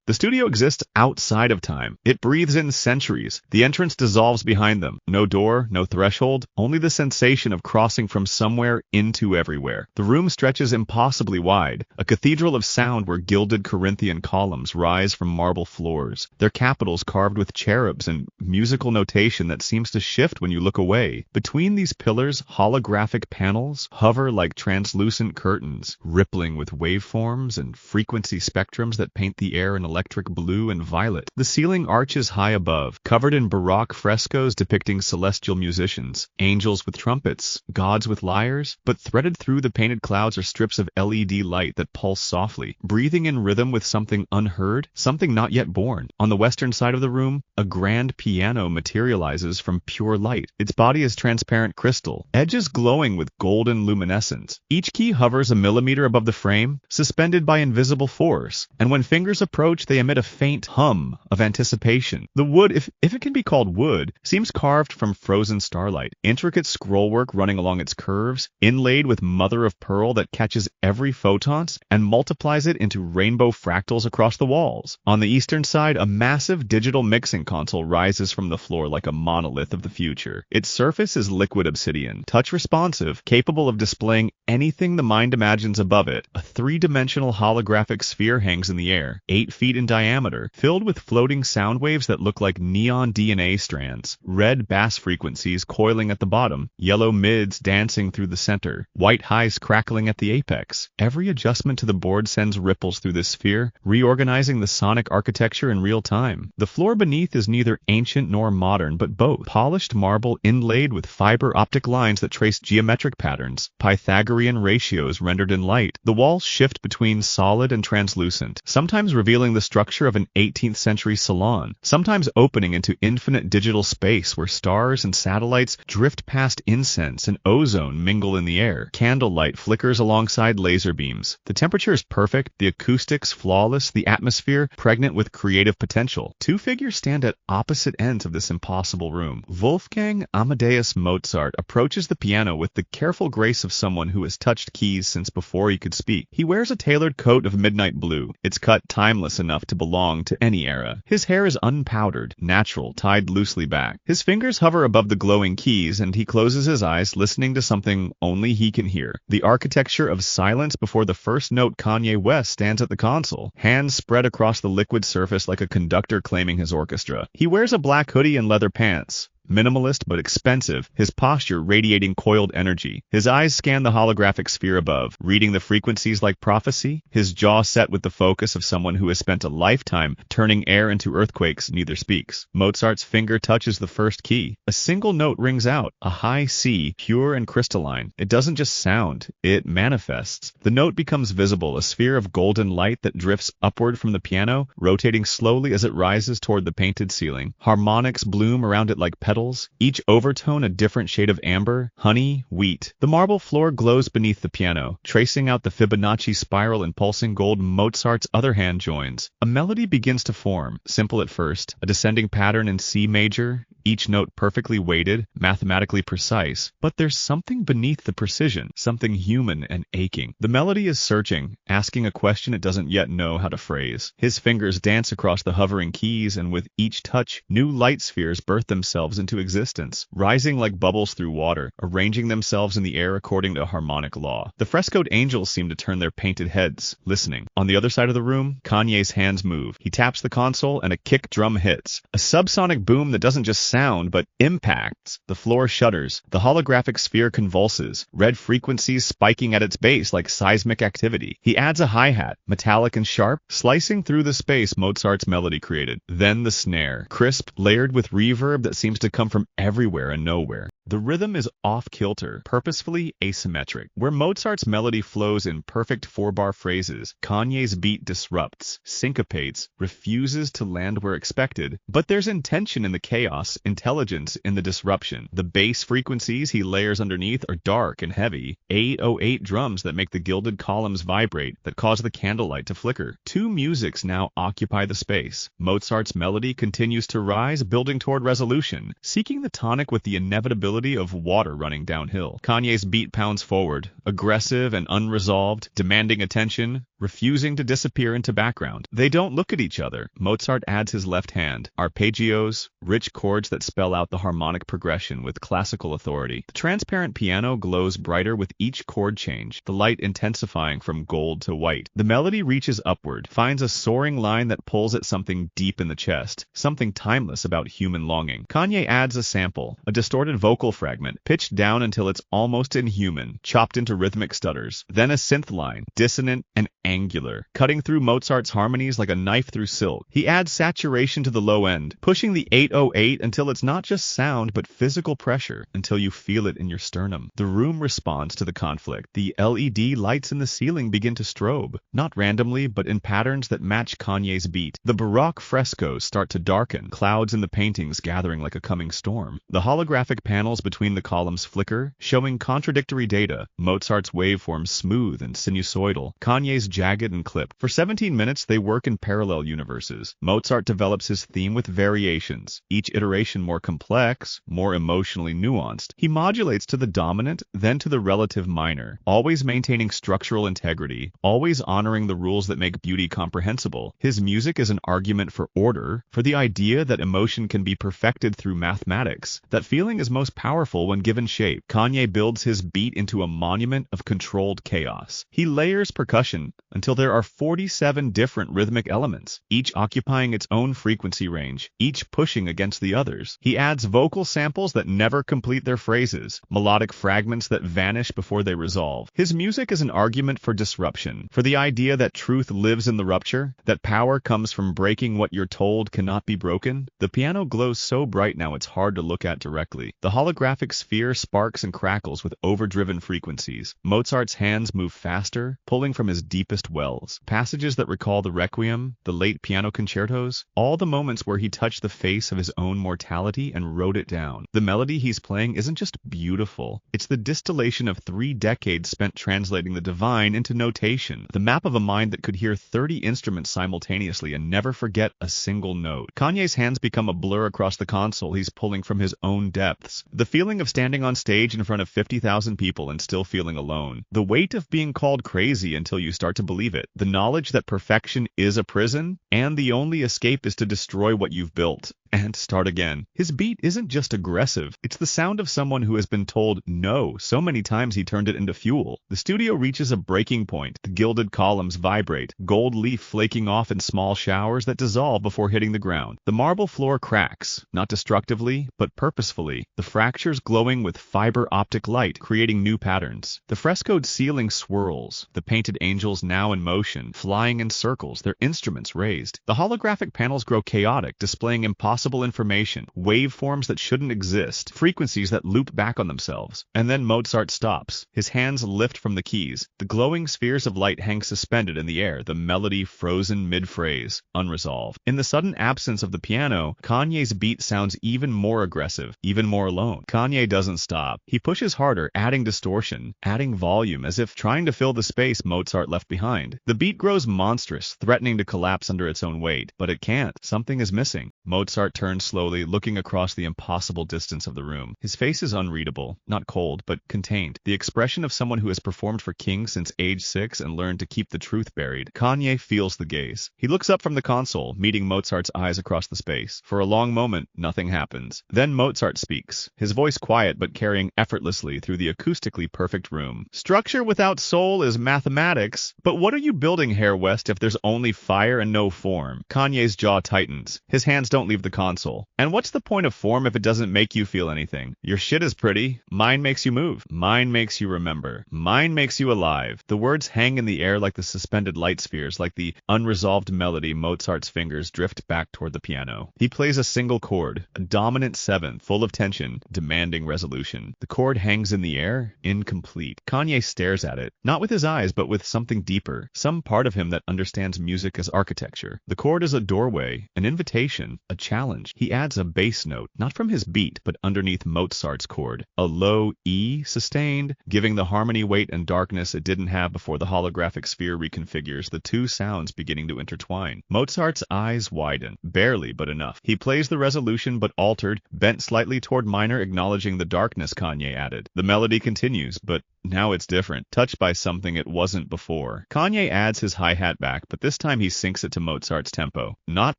The studio exists outside of time. It breathes in centuries. The entrance dissolves behind them. No door, no threshold, only the sensation of crossing from somewhere into everywhere. The room stretches impossibly wide, a cathedral of sound where gilded Corinthian columns rise from marble floors, their capitals carved with cherubs and musical notation that seems to shift when you look away. Between these pillars, holographic panels hover like translucent curtains, rippling with waveforms and frequency spectrums that paint the air in electric blue and violet. The ceiling arches high above, covered in Baroque frescoes depicting celestial musicians, angels with trumpets, gods with lyres, but threaded through the painted clouds are strips of LED light that pulse softly, breathing in rhythm with something unheard, something not yet born. On the western side of the room, a grand piano materializes from pure light. Its body is transparent crystal, edges glowing with golden luminescence. Each key hovers a millimeter above the frame, suspended by invisible force, and when fingers approach, they emit a faint hum of anticipation. The wood, if it can be called wood, seems carved from frozen starlight, intricate scrollwork running along its curves, inlaid with mother of pearl that catches every photon and multiplies it into rainbow fractals across the walls. On the eastern side, a massive digital mixing console rises from the floor like a monolith of the future. Its surface is liquid obsidian, touch-responsive, capable of displaying anything the mind imagines above it. A three-dimensional holographic sphere hangs in the air, 8 feet in diameter, filled with floating sound waves that look like neon DNA strands, red bass frequencies coiling at the bottom, yellow mids dancing through the center, white highs crackling at the apex. Every adjustment to the board sends ripples through this sphere, reorganizing the sonic architecture in real time. The floor beneath is neither ancient nor modern, but both. Polished marble inlaid with fiber optic lines that trace geometric patterns, Pythagorean ratios rendered in light. The walls shift between solid and translucent, sometimes revealing the structure of an 18th century salon, sometimes opening into infinite digital space where stars and satellites drift past incense and ozone mingle in the air. Candlelight flickers alongside laser beams. The temperature is perfect, the acoustics flawless, the atmosphere pregnant with creative potential. Two figures stand at opposite ends of this impossible room. Wolfgang Amadeus Mozart approaches the piano with the careful grace of someone who has touched keys since before he could speak. He wears a tailored coat of midnight blue, its cut timeless enough to belong to any era. His hair is unpowdered, natural, tied loosely back. His fingers hover above the glowing keys, and he closes his eyes, listening to something only he can hear. The architecture of silence before the first note. Kanye West stands at the console, hands spread across the liquid surface like a conductor claiming his orchestra. He wears a black hoodie and leather pants. Minimalist but expensive, his posture radiating coiled energy. His eyes scan the holographic sphere above, reading the frequencies like prophecy, his jaw set with the focus of someone who has spent a lifetime turning air into earthquakes, neither speaks. Mozart's finger touches the first key. A single note rings out, a high C, pure and crystalline. It doesn't just sound, it manifests. The note becomes visible, a sphere of golden light that drifts upward from the piano, rotating slowly as it rises toward the painted ceiling. Harmonics bloom around it like petals, each overtone a different shade of amber, honey, wheat. The marble floor glows beneath the piano, tracing out the Fibonacci spiral in pulsing gold. Mozart's other hand joins. A melody begins to form, simple at first, a descending pattern in C major, each note perfectly weighted, mathematically precise. But there's something beneath the precision, something human and aching. The melody is searching, asking a question it doesn't yet know how to phrase. His fingers dance across the hovering keys, and with each touch, new light spheres birth themselves into existence, rising like bubbles through water, arranging themselves in the air according to harmonic law. The frescoed angels seem to turn their painted heads, listening. On the other side of the room, Kanye's hands move. He taps the console, and a kick drum hits. A subsonic boom that doesn't just sound, but impacts. The floor shudders. The holographic sphere convulses, red frequencies spiking at its base like seismic activity. He adds a hi-hat, metallic and sharp, slicing through the space Mozart's melody created. Then the snare, crisp, layered with reverb that seems to come from everywhere and nowhere. The rhythm is off-kilter, purposefully asymmetric. Where Mozart's melody flows in perfect 4-bar phrases, Kanye's beat disrupts, syncopates, refuses to land where expected. But there's intention in the chaos, intelligence in the disruption. The bass frequencies he layers underneath are dark and heavy, 808 drums that make the gilded columns vibrate, that cause the candlelight to flicker. Two musics now occupy the space. Mozart's melody continues to rise, building toward resolution, seeking the tonic with the inevitability of water running downhill. Kanye's beat pounds forward, aggressive and unresolved, demanding attention, refusing to disappear into background. They don't look at each other. Mozart adds his left hand, arpeggios, rich chords that spell out the harmonic progression with classical authority. The transparent piano glows brighter with each chord change, the light intensifying from gold to white. The melody reaches upward, finds a soaring line that pulls at something deep in the chest, something timeless about human longing. Kanye adds a sample, a distorted vocal fragment, pitched down until it's almost inhuman, chopped into rhythmic stutters. Then a synth line, dissonant and angular, cutting through Mozart's harmonies like a knife through silk. He adds saturation to the low end, pushing the 808 until it's not just sound but physical pressure, until you feel it in your sternum. The room responds to the conflict. The LED lights in the ceiling begin to strobe, not randomly but in patterns that match Kanye's beat. The Baroque frescoes start to darken, clouds in the paintings gathering like a coming storm. The holographic panels between the columns flicker, showing contradictory data. Mozart's waveforms smooth and sinusoidal, Kanye's jagged and clipped. For 17 minutes, they work in parallel universes. Mozart develops his theme with variations, each iteration more complex, more emotionally nuanced. He modulates to the dominant, then to the relative minor, always maintaining structural integrity, always honoring the rules that make beauty comprehensible. His music is an argument for order, for the idea that emotion can be perfected through mathematics, that feeling is most powerful when given shape. Kanye builds his beat into a monument of controlled chaos. He layers percussion until there are 47 different rhythmic elements, each occupying its own frequency range, each pushing against the others. He adds vocal samples that never complete their phrases, melodic fragments that vanish before they resolve. His music is an argument for disruption, for the idea that truth lives in the rupture, that power comes from breaking what you're told cannot be broken. The piano glows so bright now it's hard to look at directly. The holographic sphere sparks and crackles with overdriven frequencies. Mozart's hands move faster, pulling from his deepest wells. Passages that recall the Requiem, the late piano concertos, all the moments where he touched the face of his own mortality and wrote it down. The melody he's playing isn't just beautiful, it's the distillation of 3 decades spent translating the divine into notation, the map of a mind that could hear 30 instruments simultaneously and never forget a single note. Kanye's hands become a blur across the console he's pulling from his own depths. The feeling of standing on stage in front of 50,000 people and still feeling alone. The weight of being called crazy until you start to believe it. The knowledge that perfection is a prison, and the only escape is to destroy what you've built and start again. His beat isn't just aggressive, it's the sound of someone who has been told no so many times he turned it into fuel. The studio reaches a breaking point. The gilded columns vibrate, gold leaf flaking off in small showers that dissolve before hitting the ground. The marble floor cracks, not destructively, but purposefully, the fractures glowing with fiber optic light, creating new patterns. The frescoed ceiling swirls, the painted angels now in motion, flying in circles, their instruments raised. The holographic panels grow chaotic, displaying impossible information, waveforms that shouldn't exist, frequencies that loop back on themselves. And then Mozart stops. His hands lift from the keys. The glowing spheres of light hang suspended in the air, the melody frozen mid-phrase, unresolved. In the sudden absence of the piano, Kanye's beat sounds even more aggressive, even more alone. Kanye doesn't stop. He pushes harder, adding distortion, adding volume, as if trying to fill the space Mozart left behind. The beat grows monstrous, threatening to collapse under its own weight, but it can't. Something is missing. Mozart turns slowly, looking across the impossible distance of the room. His face is unreadable, not cold, but contained. The expression of someone who has performed for kings since age 6 and learned to keep the truth buried. Kanye feels the gaze. He looks up from the console, meeting Mozart's eyes across the space. For a long moment, nothing happens. Then Mozart speaks, his voice quiet but carrying effortlessly through the acoustically perfect room. Structure without soul is mathematics, but what are you building, Herr West, if there's only fire and no form? Kanye's jaw tightens. His hands don't leave the console. And what's the point of form if it doesn't make you feel anything? Your shit is pretty. Mine makes you move. Mine makes you remember. Mine makes you alive. The words hang in the air like the suspended light spheres, like the unresolved melody. Mozart's fingers drift back toward the piano. He plays a single chord, a dominant 7, full of tension, demanding resolution. The chord hangs in the air, incomplete. Kanye stares at it, not with his eyes, but with something deeper, some part of him that understands music as architecture. The chord is a doorway, an invitation, a challenge. challenge. He adds a bass note, not from his beat, but underneath Mozart's chord. A low E sustained, giving the harmony weight and darkness it didn't have before the holographic sphere reconfigures, the two sounds beginning to intertwine. Mozart's eyes widen, barely but enough. He plays the resolution but altered, bent slightly toward minor, acknowledging the darkness Kanye added. The melody continues, but now it's different, touched by something it wasn't before. Kanye adds his hi-hat back, but this time he syncs it to Mozart's tempo. Not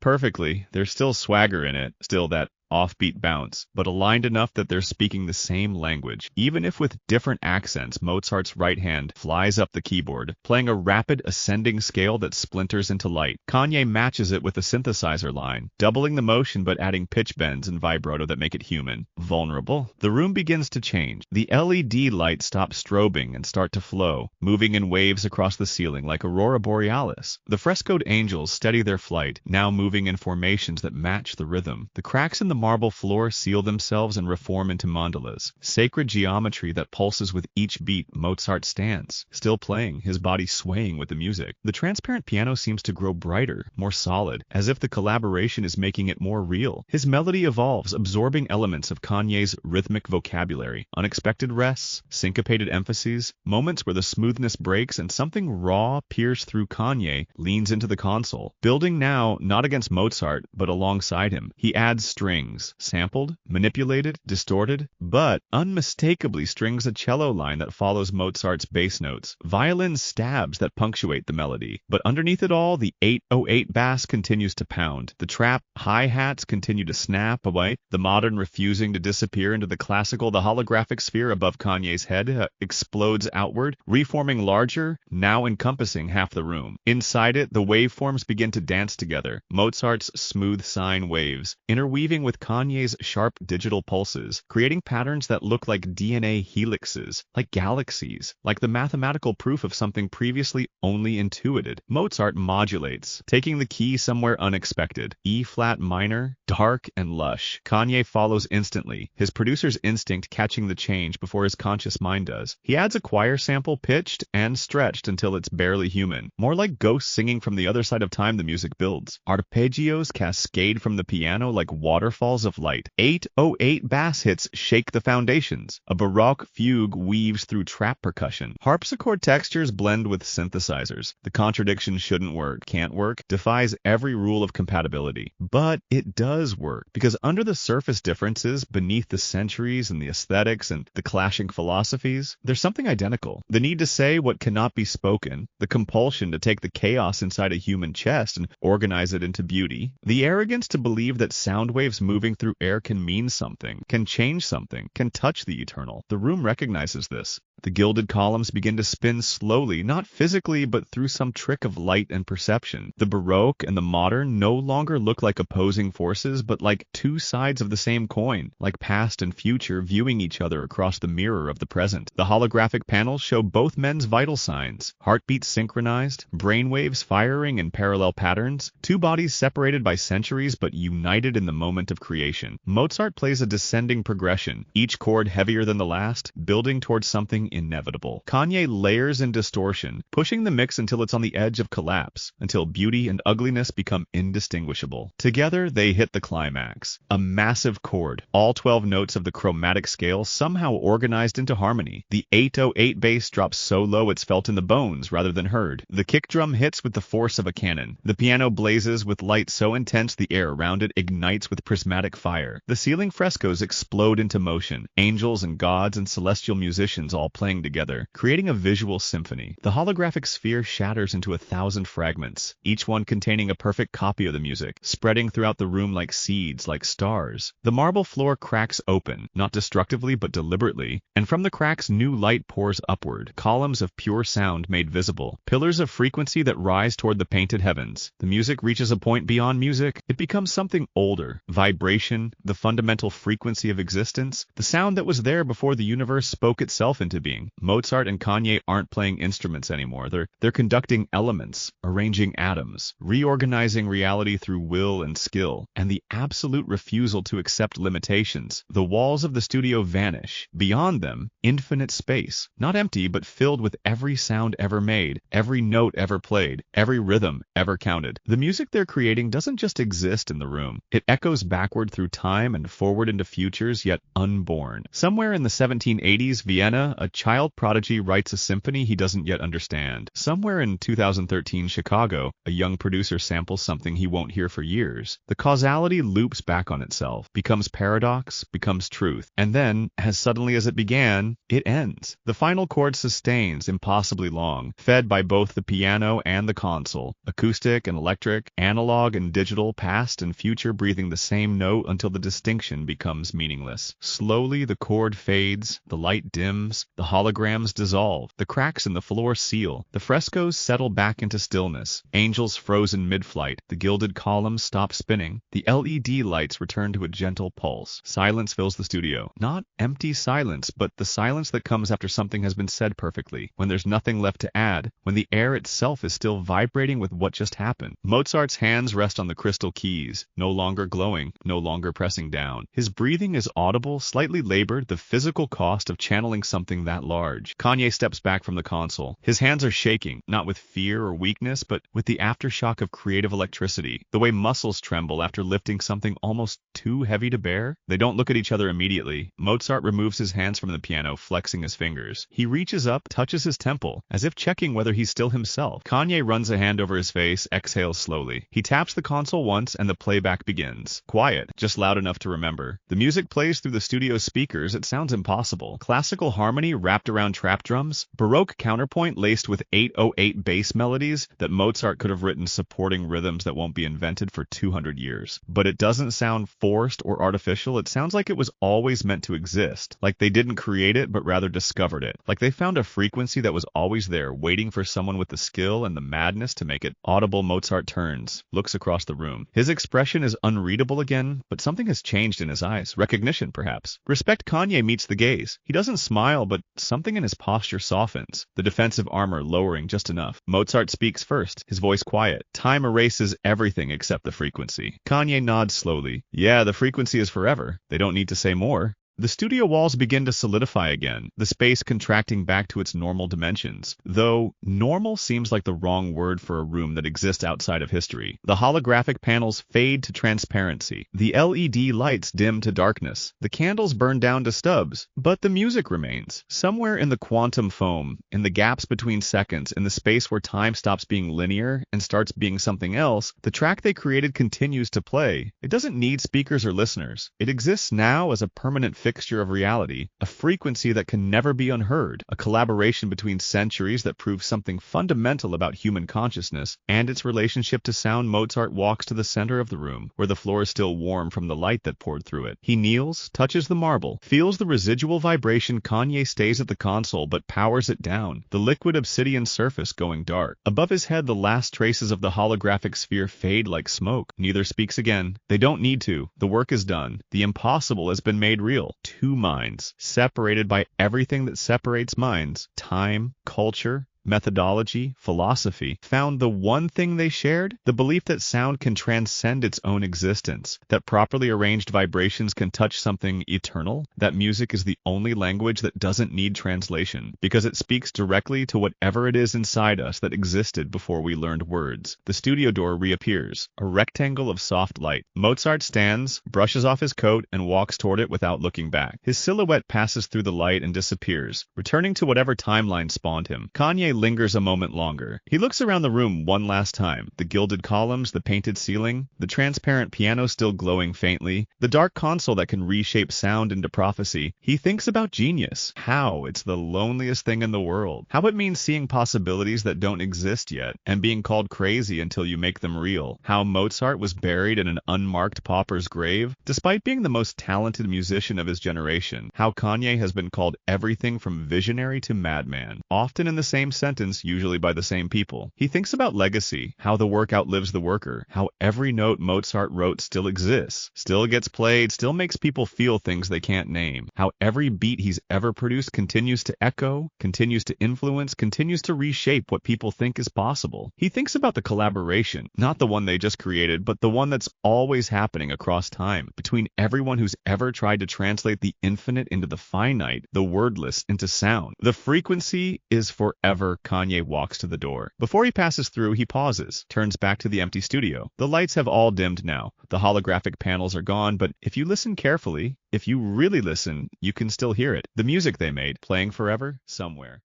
perfectly, there's still swagger in it, still that offbeat bounce, but aligned enough that they're speaking the same language. Even if with different accents, Mozart's right hand flies up the keyboard, playing a rapid ascending scale that splinters into light. Kanye matches it with a synthesizer line, doubling the motion but adding pitch bends and vibrato that make it human. Vulnerable. The room begins to change. The LED lights stop strobing and start to flow, moving in waves across the ceiling like aurora borealis. The frescoed angels steady their flight, now moving in formations that match the rhythm. The cracks in the marble floor seal themselves and reform into mandalas, sacred geometry that pulses with each beat. Mozart stands, still playing, his body swaying with the music. The transparent piano seems to grow brighter, more solid, as if the collaboration is making it more real. His melody evolves, absorbing elements of Kanye's rhythmic vocabulary, unexpected rests, syncopated emphases, moments where the smoothness breaks and something raw pierced through. Kanye leans into the console, building now not against Mozart, but alongside him. He adds strings, sampled, manipulated, distorted, but unmistakably strings a cello line that follows Mozart's bass notes, violin stabs that punctuate the melody. But underneath it all, the 808 bass continues to pound. The trap hi-hats continue to snap away, the modern refusing to disappear into the classical. The holographic sphere above Kanye's head explodes outward, reforming larger, now encompassing half the room. Inside it, the waveforms begin to dance together, Mozart's smooth sine waves, interweaving with Kanye's sharp digital pulses, creating patterns that look like DNA helixes, like galaxies, like the mathematical proof of something previously only intuited. Mozart modulates, taking the key somewhere unexpected. E-flat minor, dark and lush. Kanye follows instantly, his producer's instinct catching the change before his conscious mind does. He adds a choir sample pitched and stretched until it's barely human. More like ghosts singing from the other side of time. The music builds. Arpeggios cascade from the piano like waterfalls of light. 808 bass hits shake the foundations. A baroque fugue weaves through trap percussion. Harpsichord textures blend with synthesizers. The contradiction shouldn't work, can't work, defies every rule of compatibility. But it does work, because under the surface differences, beneath the centuries and the aesthetics and the clashing philosophies, there's something identical. The need to say what cannot be spoken, the compulsion to take the chaos inside a human chest and organize it into beauty, the arrogance to believe that sound waves moving through air can mean something, can change something, can touch the eternal. The room recognizes this. The gilded columns begin to spin slowly, not physically, but through some trick of light and perception. The Baroque and the modern no longer look like opposing forces, but like two sides of the same coin, like past and future viewing each other across the mirror of the present. The holographic panels show both men's vital signs, heartbeats synchronized, brainwaves firing in parallel patterns, two bodies separated by centuries but united in the moment of creation. Mozart plays a descending progression, each chord heavier than the last, building towards something inevitable. Kanye layers in distortion, pushing the mix until it's on the edge of collapse, until beauty and ugliness become indistinguishable. Together, they hit the climax. A massive chord, all 12 notes of the chromatic scale somehow organized into harmony. The 808 bass drops so low it's felt in the bones rather than heard. The kick drum hits with the force of a cannon. The piano blazes with light so intense the air around it ignites with prismatic fire. The ceiling frescoes explode into motion, angels and gods and celestial musicians all playing together, creating a visual symphony. The holographic sphere shatters into 1,000 fragments, each one containing a perfect copy of the music, spreading throughout the room like seeds, like stars. The marble floor cracks open, not destructively but deliberately, and from the cracks new light pours upward, columns of pure sound made visible, pillars of frequency that rise toward the painted heavens. The music reaches a point beyond music. It becomes something older, vibration, the fundamental frequency of existence, the sound that was there before the universe spoke itself into into being. Mozart and Kanye aren't playing instruments anymore. They're conducting elements, arranging atoms, reorganizing reality through will and skill, and the absolute refusal to accept limitations. The walls of the studio vanish. Beyond them, infinite space. Not empty, but filled with every sound ever made, every note ever played, every rhythm ever counted. The music they're creating doesn't just exist in the room. It echoes backward through time and forward into futures yet unborn. Somewhere in the 1780s Vienna, a child prodigy writes a symphony he doesn't yet understand. Somewhere in 2013 Chicago, a young producer samples something he won't hear for years. The causality loops back on itself, becomes paradox, becomes truth, and then, as suddenly as it began, it ends. The final chord sustains impossibly long, fed by both the piano and the console, acoustic and electric, analog and digital, past and future breathing the same note until the distinction becomes meaningless. Slowly the chord fades, the light dims, the holograms dissolve, the cracks in the floor seal, the frescoes settle back into stillness, angels frozen mid-flight, the gilded columns stop spinning, the LED lights return to a gentle pulse. Silence fills the studio. Not empty silence, but the silence that comes after something has been said perfectly, when there's nothing left to add, when the air itself is still vibrating with what just happened. Mozart's hands rest on the crystal keys, no longer glowing, no longer pressing down. His breathing is audible, slightly labored, the physical cost of channeling something that large. Kanye steps back from the console. His hands are shaking, not with fear or weakness, but with the aftershock of creative electricity, the way muscles tremble after lifting something almost too heavy to bear. They don't look at each other immediately. Mozart removes his hands from the piano, flexing his fingers. He reaches up, touches his temple, as if checking whether he's still himself. Kanye runs a hand over his face, exhales slowly. He taps the console once, and the playback begins. Quiet, just loud enough to remember. The music plays through the studio's speakers. It sounds impossible. Classical harmony wrapped around trap drums, Baroque counterpoint laced with 808 bass melodies that Mozart could have written, supporting rhythms that won't be invented for 200 years. But it doesn't sound forced or artificial. It sounds like it was always meant to exist, like they didn't create it but rather discovered it, like they found a frequency that was always there, waiting for someone with the skill and the madness to make it audible. Mozart turns, looks across the room. His expression is unreadable again, but something has changed in his eyes. Recognition, perhaps. Respect. Kanye meets the gaze. He doesn't smile, but something in his posture softens, the defensive armor lowering just enough. Mozart speaks first, his voice quiet. Time erases everything except the frequency. Kanye nods slowly. Yeah, the frequency is forever. They don't need to say more. The studio walls begin to solidify again, the space contracting back to its normal dimensions, though normal seems like the wrong word for a room that exists outside of history. The holographic panels fade to transparency, the LED lights dim to darkness, the candles burn down to stubs, but the music remains. Somewhere in the quantum foam, in the gaps between seconds, in the space where time stops being linear and starts being something else, the track they created continues to play. It doesn't need speakers or listeners. It exists now as a permanent fixture of reality, a frequency that can never be unheard, a collaboration between centuries that proves something fundamental about human consciousness and its relationship to sound. Mozart walks to the center of the room, where the floor is still warm from the light that poured through it. He kneels, touches the marble, feels the residual vibration. Kanye stays at the console but powers it down, the liquid obsidian surface going dark. Above his head, the last traces of the holographic sphere fade like smoke. Neither speaks again. They don't need to. The work is done. The impossible has been made real. Two minds, separated by everything that separates minds, time, culture, methodology, philosophy, found the one thing they shared, the belief that sound can transcend its own existence, that properly arranged vibrations can touch something eternal, that music is the only language that doesn't need translation, because it speaks directly to whatever it is inside us that existed before we learned words. The studio door reappears, a rectangle of soft light. Mozart stands, brushes off his coat, and walks toward it without looking back. His silhouette passes through the light and disappears, returning to whatever timeline spawned him. Kanye lingers a moment longer. He looks around the room one last time. The gilded columns, the painted ceiling, the transparent piano still glowing faintly, the dark console that can reshape sound into prophecy. He thinks about genius. How it's the loneliest thing in the world. How it means seeing possibilities that don't exist yet, and being called crazy until you make them real. How Mozart was buried in an unmarked pauper's grave, despite being the most talented musician of his generation. How Kanye has been called everything from visionary to madman, often in the same sentence, usually by the same people. He thinks about legacy, how the work outlives the worker, how every note Mozart wrote still exists, still gets played, still makes people feel things they can't name, how every beat he's ever produced continues to echo, continues to influence, continues to reshape what people think is possible. He thinks about the collaboration, not the one they just created, but the one that's always happening across time, between everyone who's ever tried to translate the infinite into the finite, the wordless into sound. The frequency is forever. Kanye walks to the door. Before he passes through, he pauses, turns back to the empty studio. The lights have all dimmed now. The holographic panels are gone, but if you listen carefully, if you really listen, you can still hear it. The music they made, playing forever, somewhere.